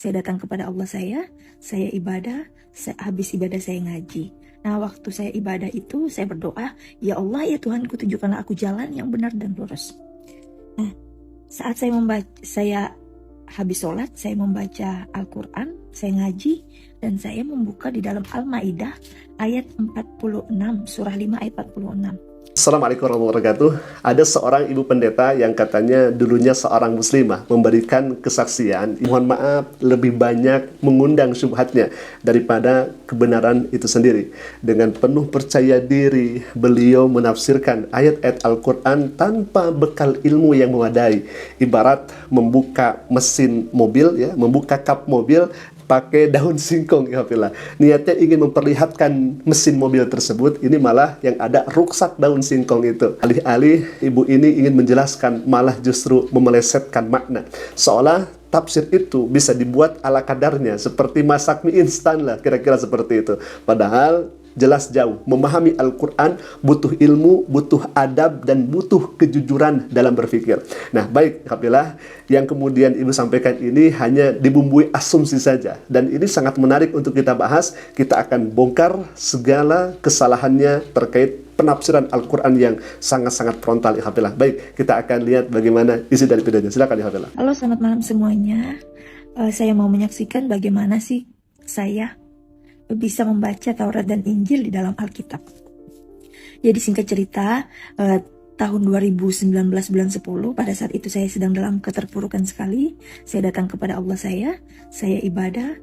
Saya datang kepada Allah saya ibadah, habis ibadah saya ngaji. Nah, waktu saya ibadah itu saya berdoa, ya Allah ya Tuhanku, tunjukkanlah aku jalan yang benar dan lurus. Nah, saat saya habis sholat, saya membaca Al-Quran, saya ngaji, dan saya membuka di dalam Al-Maidah ayat 46, surah 5 ayat 46. Assalamualaikum warahmatullahi wabarakatuh. Ada seorang ibu pendeta yang katanya dulunya seorang muslimah memberikan kesaksian. Mohon maaf, lebih banyak mengundang syubhatnya daripada kebenaran itu sendiri. Dengan penuh percaya diri, beliau menafsirkan ayat-ayat Al-Quran tanpa bekal ilmu yang memadai. Ibarat membuka mesin mobil, ya, membuka kap mobil pakai daun singkong, ya Fila. Niatnya ingin memperlihatkan mesin mobil tersebut, ini malah yang ada ruksak daun singkong itu. Alih-alih ibu ini ingin menjelaskan, malah justru memelesetkan makna. Seolah tafsir itu bisa dibuat ala kadarnya, seperti masak mie instan lah, kira-kira seperti itu. Padahal jelas jauh. Memahami Al-Quran butuh ilmu, butuh adab, dan butuh kejujuran dalam berpikir. Nah, baik, Kapilah, yang kemudian Ibu sampaikan ini hanya dibumbui asumsi saja. Dan ini sangat menarik untuk kita bahas. Kita akan bongkar segala kesalahannya terkait penafsiran Al-Quran yang sangat-sangat frontal, ya Kapilah. Baik, kita akan lihat bagaimana isi dari videonya. Silakan, ya Kapilah. Halo, selamat malam semuanya. Saya mau menyaksikan bagaimana sih saya bisa membaca Taurat dan Injil di dalam Alkitab. Jadi singkat cerita, tahun 2019 bulan 10, pada saat itu saya sedang dalam keterpurukan sekali. Saya datang kepada Allah saya ibadah,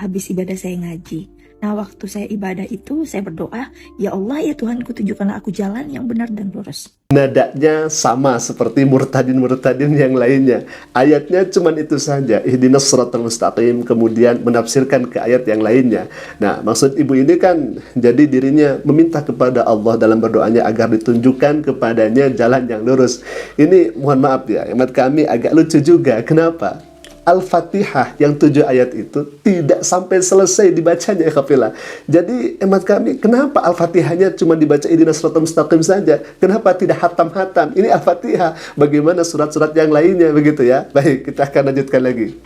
habis ibadah saya ngaji. Nah, waktu saya ibadah itu saya berdoa, ya Allah ya Tuhanku, tunjukkanlah aku jalan yang benar dan lurus. Nadanya sama seperti murtadin-murtadin yang lainnya. Ayatnya cuma itu saja, ihdinas shiratal mustaqim, kemudian menafsirkan ke ayat yang lainnya. Nah, maksud ibu ini kan jadi dirinya meminta kepada Allah dalam berdoanya agar ditunjukkan kepadanya jalan yang lurus. Ini mohon maaf ya, hemat kami agak lucu juga. Kenapa? Al-Fatihah yang 7 ayat itu tidak sampai selesai dibacanya, ya Kafilah. Jadi hemat kami, kenapa Al-Fatihahnya cuma dibaca ihdinas shiratal mustaqim saja? Kenapa tidak hatam-hatam? Ini Al-Fatihah, bagaimana surat-surat yang lainnya, begitu ya? Baik, kita akan lanjutkan lagi.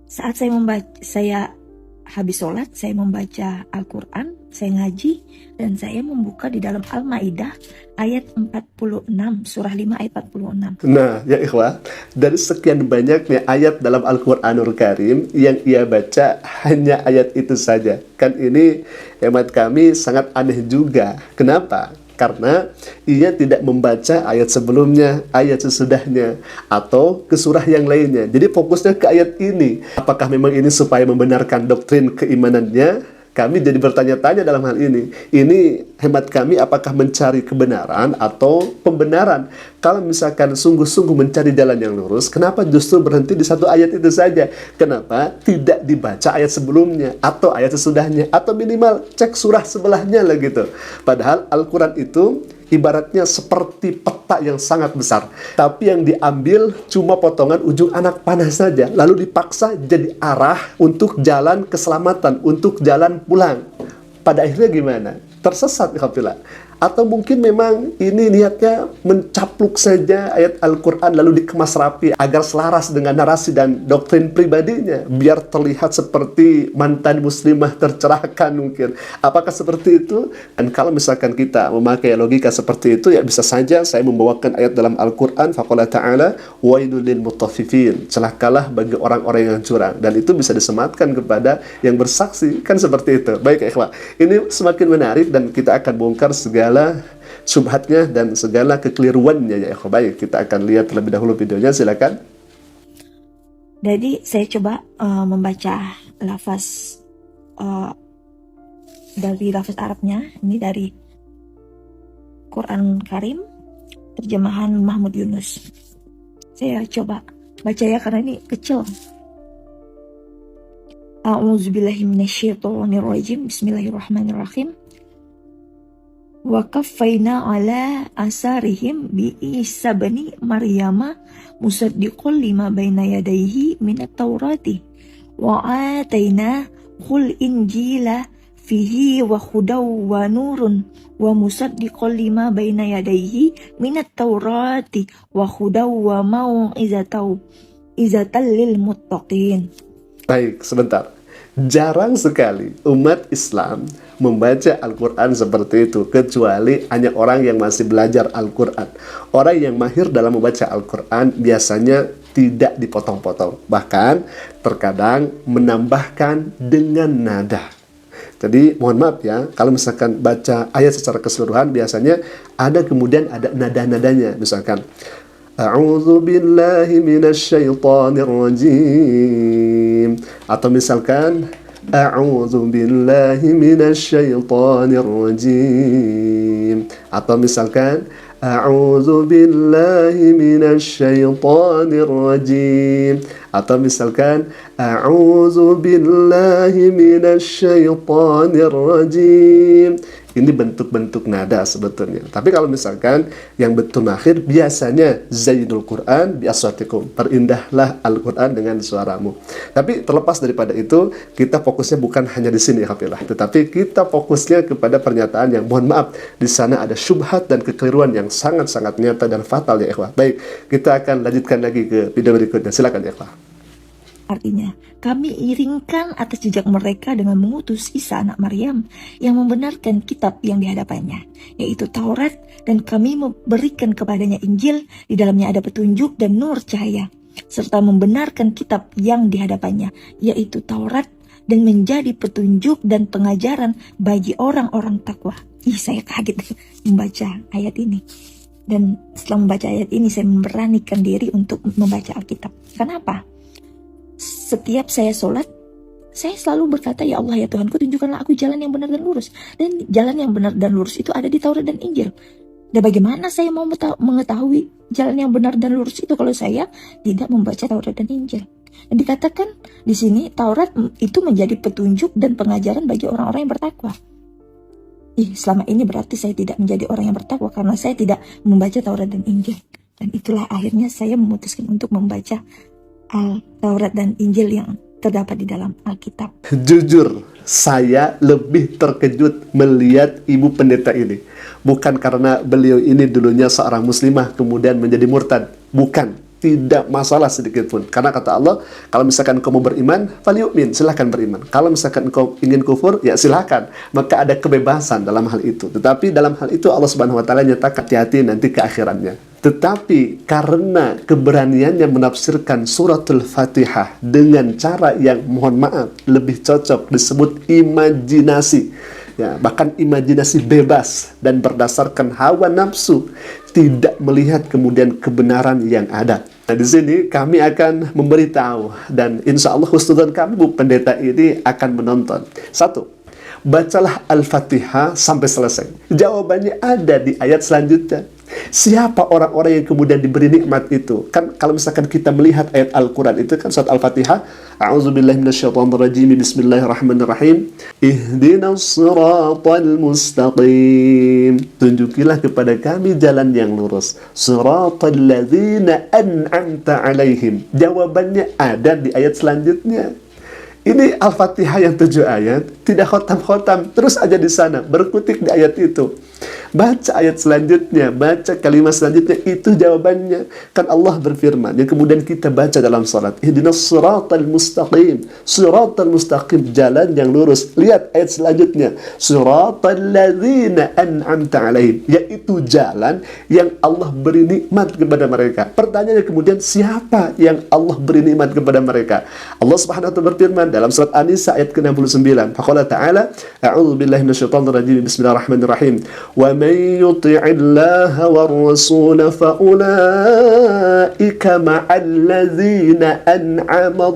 Saat saya habis sholat, saya membaca Al-Quran, saya ngaji, dan saya membuka di dalam Al-Maidah ayat 46, surah 5 ayat 46. Nah, ya ikhwah, dari sekian banyaknya ayat dalam Al-Quranul Karim, yang ia baca hanya ayat itu saja. Kan ini hemat kami sangat aneh juga. Kenapa? Karena ia tidak membaca ayat sebelumnya, ayat sesudahnya, atau ke surah yang lainnya. Jadi fokusnya ke ayat ini. Apakah memang ini supaya membenarkan doktrin keimanannya? Kami jadi bertanya-tanya dalam hal ini. Ini hemat kami, apakah mencari kebenaran atau pembenaran? Kalau misalkan sungguh-sungguh mencari jalan yang lurus, kenapa justru berhenti di satu ayat itu saja? Kenapa tidak dibaca ayat sebelumnya atau ayat sesudahnya, atau minimal cek surah sebelahnya lah gitu? Padahal Al-Quran itu ibaratnya seperti peta yang sangat besar, tapi yang diambil cuma potongan ujung anak panah saja, lalu dipaksa jadi arah untuk jalan keselamatan, untuk jalan pulang. Pada akhirnya gimana? Tersesat, Kafilah. Atau mungkin memang ini niatnya mencapluk saja ayat Al-Quran lalu dikemas rapi agar selaras dengan narasi dan doktrin pribadinya, biar terlihat seperti mantan muslimah tercerahkan mungkin. Apakah seperti itu? Dan kalau misalkan kita memakai logika seperti itu, ya bisa saja saya membawakan ayat dalam Al-Quran, faqala ta'ala wailul lil mutaffifin, celakalah bagi orang-orang yang curang, dan itu bisa disematkan kepada yang bersaksi, kan seperti itu. Baik, ikhwah, ini semakin menarik dan kita akan bongkar segala subhatnya dan segala kekeliruannya, ya ikhwah. Baik, kita akan lihat terlebih dahulu videonya, silakan. Jadi saya coba membaca lafaz dari lafaz Arabnya, ini dari Quran Karim terjemahan Mahmud Yunus. Saya coba baca ya, karena ini kecil. A'udzubillahi minasyaitonirrajim. Bismillahirrahmanirrahim. Wa kaffayna ala asarihim bi Isa bani Maryama musaddiqan lima baina yadayhi minat taurati wa atayna khul injila fihi wa hudaw wa nurun wa musaddiqan lima baina yadayhi minat taurati wa hudaw wa mau'izatan lil muttaqin. Baik, sebentar. Jarang sekali umat Islam membaca Al-Quran seperti itu, kecuali hanya orang yang masih belajar Al-Quran. Orang yang mahir dalam membaca Al-Quran biasanya tidak dipotong-potong, bahkan terkadang menambahkan dengan nada. Jadi mohon maaf ya, kalau misalkan baca ayat secara keseluruhan biasanya ada kemudian ada nada-nadanya. Misalkan A'udzu billahi minasyaitonir rajim, atau misalkan A'udzu billahi minasyaitonir rajim, atau misalkan A'udzu billahi minasyaitonir rajim, atau misalkan A'udzu billahi minasyaitonir rajim. Ini bentuk-bentuk nada sebetulnya. Tapi kalau misalkan yang betul akhir biasanya Zainul Quran bi aswatikum, perindahlah Al-Quran dengan suaramu. Tapi terlepas daripada itu, kita fokusnya bukan hanya di sini ya kafilah, tetapi kita fokusnya kepada pernyataan yang mohon maaf di sana ada syubhat dan kekeliruan yang sangat-sangat nyata dan fatal ya ikhwah. Baik, kita akan lanjutkan lagi ke video berikutnya. Silakan ya ikhwah. Artinya, kami iringkan atas jejak mereka dengan mengutus Isa anak Maryam yang membenarkan kitab yang dihadapannya, yaitu Taurat, dan kami memberikan kepadanya Injil, di dalamnya ada petunjuk dan nur cahaya, serta membenarkan kitab yang dihadapannya, yaitu Taurat, dan menjadi petunjuk dan pengajaran bagi orang-orang takwa. Saya kaget membaca ayat ini. Dan setelah membaca ayat ini, saya memberanikan diri untuk membaca Alkitab. Kenapa? Setiap saya sholat, saya selalu berkata, ya Allah ya Tuhanku, tunjukkanlah aku jalan yang benar dan lurus. Dan jalan yang benar dan lurus itu ada di Taurat dan Injil. Dan bagaimana saya mau mengetahui jalan yang benar dan lurus itu kalau saya tidak membaca Taurat dan Injil? Dan dikatakan di sini Taurat itu menjadi petunjuk dan pengajaran bagi orang-orang yang bertakwa. Selama ini berarti saya tidak menjadi orang yang bertakwa karena saya tidak membaca Taurat dan Injil. Dan itulah akhirnya saya memutuskan untuk membaca Taurat dan Injil yang terdapat di dalam Alkitab. Jujur, saya lebih terkejut melihat ibu pendeta ini. Bukan karena beliau ini dulunya seorang muslimah kemudian menjadi murtad. Bukan. Tidak masalah sedikit pun. Karena kata Allah, kalau misalkan kau mau beriman, falyu'min, silahkan beriman. Kalau misalkan kau ingin kufur, ya silahkan. Maka ada kebebasan dalam hal itu. Tetapi dalam hal itu Allah Subhanahu wa taala nyatakan hati-hati nanti ke akhirannya. Tetapi karena keberaniannya menafsirkan suratul Fatihah dengan cara yang mohon maaf lebih cocok disebut imajinasi. Ya, bahkan imajinasi bebas dan berdasarkan hawa nafsu, tidak melihat kemudian kebenaran yang ada. Nah, di sini kami akan memberitahu dan insya Allah husnudzon kami Bu Pendeta ini akan menonton. 1. Bacalah Al-Fatihah sampai selesai. Jawabannya ada di ayat selanjutnya. Siapa orang-orang yang kemudian diberi nikmat itu? Kan kalau misalkan kita melihat ayat Al-Quran itu kan surat Al-Fatihah, A'udzubillahi minasyaitonirrajim, Bismillahirrahmanirrahim. Ihdinas siratal mustaqim. Tunjukilah kepada kami jalan yang lurus. Siratal ladzina an'amta alaihim. Jawabannya ada di ayat selanjutnya. Ini Al-Fatihah yang 7 ayat, tidak khotam-khotam, terus aja di sana, berkutik di ayat itu. Baca ayat selanjutnya, baca kalimat selanjutnya, itu jawabannya. Kan Allah berfirman, yang kemudian kita baca dalam salat, ihdinas siratal mustaqim. Siratal mustaqim, jalan yang lurus. Lihat ayat selanjutnya, siratal ladzina an'amta alaihim, yaitu jalan yang Allah beri nikmat kepada mereka. Pertanyaannya kemudian, siapa yang Allah beri nikmat kepada mereka? Allah Subhanahu wa taala berfirman dalam surat An-Nisa ayat ke-69. Faqala ta'ala, a'udzu billahi minasyaitonir rajim, bismillahirrahmanirrahim. Wa man yuti'illaha war rasul fa ulaika ma'al ladzina an'ama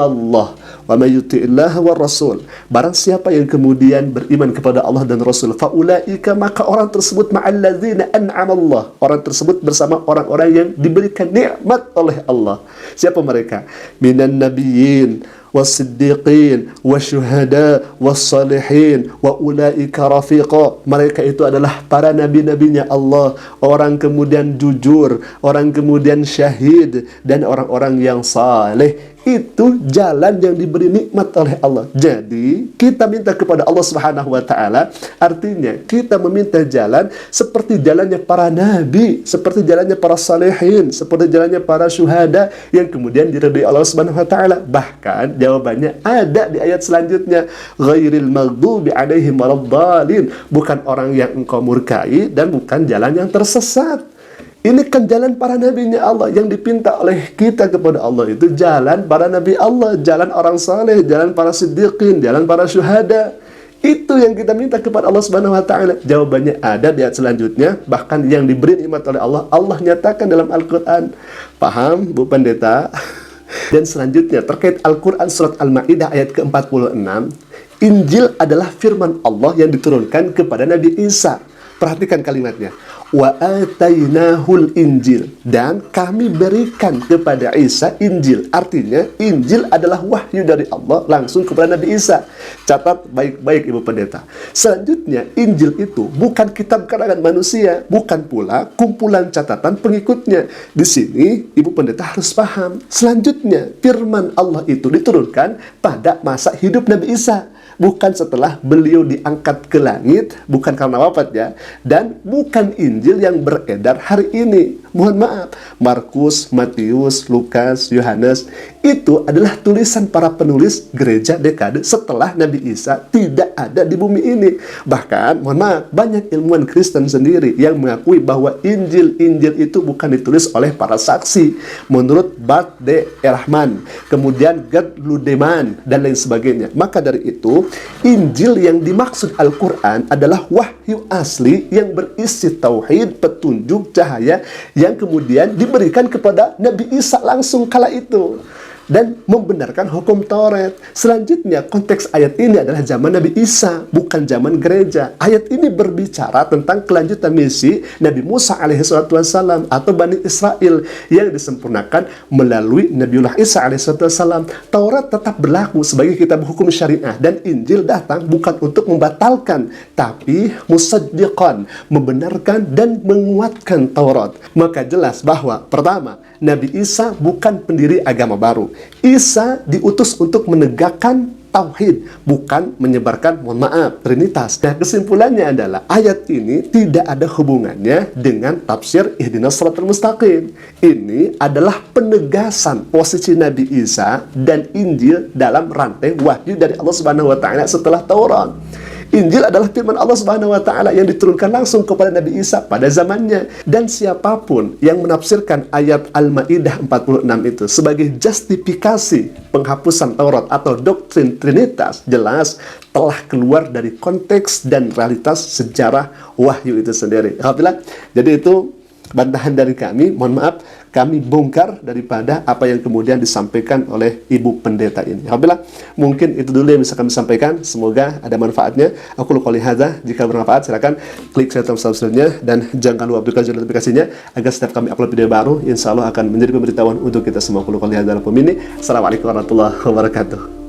Allah. Wa may yuti'illaha war rasul. Barang siapa yang kemudian beriman kepada Allah dan Rasul, fa ulaika, maka orang tersebut ma'al ladzina an'ama Allah. Orang tersebut bersama orang-orang yang diberikan nikmat oleh Allah. Siapa mereka? Minan nabiyyin was-siddiqin wasyuhada was-salihin wa ulaika rafiqa. Mereka itu adalah para nabi-nabinya Allah, orang kemudian jujur, orang kemudian syahid, dan orang-orang yang saleh. itu jalan yang diberi nikmat oleh Allah. Jadi kita minta kepada Allah Subhanahu wa Ta'ala, artinya kita meminta jalan seperti jalannya para nabi, seperti jalannya para salihin, seperti jalannya para syuhada yang kemudian diridhai Allah Subhanahu wa Ta'ala. Bahkan jawabannya ada di ayat selanjutnya, ghairil maghdubi alaihim waladdallin, bukan orang yang engkau murkai dan bukan jalan yang tersesat. Ini kan jalan para nabinya Allah. Yang dipinta oleh kita kepada Allah itu jalan para nabi Allah, jalan orang saleh, jalan para siddiqin, jalan para syuhada. Itu yang kita minta kepada Allah Subhanahu wa Ta'ala. Jawabannya ada di ayat selanjutnya. Bahkan yang diberi nikmat oleh Allah, Allah nyatakan dalam Al-Quran. Paham, Bu Pendeta? Dan selanjutnya terkait Al-Quran surat Al-Ma'idah ayat ke-46, Injil adalah firman Allah yang diturunkan kepada Nabi Isa. Perhatikan kalimatnya. Wa atainahul Injil, dan kami berikan kepada Isa Injil. Artinya Injil adalah wahyu dari Allah langsung kepada Nabi Isa. Catat baik-baik Ibu Pendeta. Selanjutnya, Injil itu bukan kitab karangan manusia, bukan pula kumpulan catatan pengikutnya. Di sini Ibu Pendeta harus paham. Selanjutnya, firman Allah itu diturunkan pada masa hidup Nabi Isa, bukan setelah beliau diangkat ke langit, bukan karena wafatnya, dan bukan Injil yang beredar hari ini. Mohon maaf, Markus, Matius, Lukas, Yohanes, itu adalah tulisan para penulis gereja dekade setelah Nabi Isa tidak ada di bumi ini. Bahkan, mohon maaf, banyak ilmuwan Kristen sendiri yang mengakui bahwa Injil itu bukan ditulis oleh para saksi. Menurut Bart D. Ehrman, kemudian Gerd Ludemann, dan lain sebagainya. Maka dari itu, Injil yang dimaksud Al-Quran adalah wahyu asli yang berisi tauhid, petunjuk, cahaya yang kemudian diberikan kepada Nabi Isa langsung kala itu dan membenarkan hukum Taurat. Selanjutnya, konteks ayat ini adalah zaman Nabi Isa, bukan zaman gereja. Ayat ini berbicara tentang kelanjutan misi Nabi Musa alaihissalam atau Bani Israel yang disempurnakan melalui Nabiullah Isa alaihissalam. Taurat tetap berlaku sebagai kitab hukum syariah, dan Injil datang bukan untuk membatalkan, tapi musaddiqan, membenarkan dan menguatkan Taurat. Maka jelas bahwa pertama, Nabi Isa bukan pendiri agama baru. Isa diutus untuk menegakkan tauhid, bukan menyebarkan, mohon maaf, trinitas. Nah, kesimpulannya adalah ayat ini tidak ada hubungannya dengan tafsir ihdinas shiratal mustaqim. Ini adalah penegasan posisi Nabi Isa dan Injil dalam rantai wahyu dari Allah Subhanahu wa Ta'ala setelah Taurat. Injil adalah firman Allah Subhanahu wa Ta'ala yang diturunkan langsung kepada Nabi Isa pada zamannya. Dan siapapun yang menafsirkan ayat Al-Ma'idah 46 itu sebagai justifikasi penghapusan Taurat atau doktrin Trinitas, jelas telah keluar dari konteks dan realitas sejarah wahyu itu sendiri. Alhamdulillah. Jadi itu bantahan dari kami, mohon maaf, kami bongkar daripada apa yang kemudian disampaikan oleh Ibu Pendeta ini. Alhamdulillah, mungkin itu dulu yang bisa kami sampaikan. Semoga ada manfaatnya. Aku qouli hadza, jika bermanfaat silakan klik share tombol subscribe-nya dan jangan lupa berikan notifikasinya agar setiap kami upload video baru, insya Allah akan menjadi pemberitahuan untuk kita semua. Aku qouli hadza lakum minni. Assalamualaikum warahmatullahi wabarakatuh.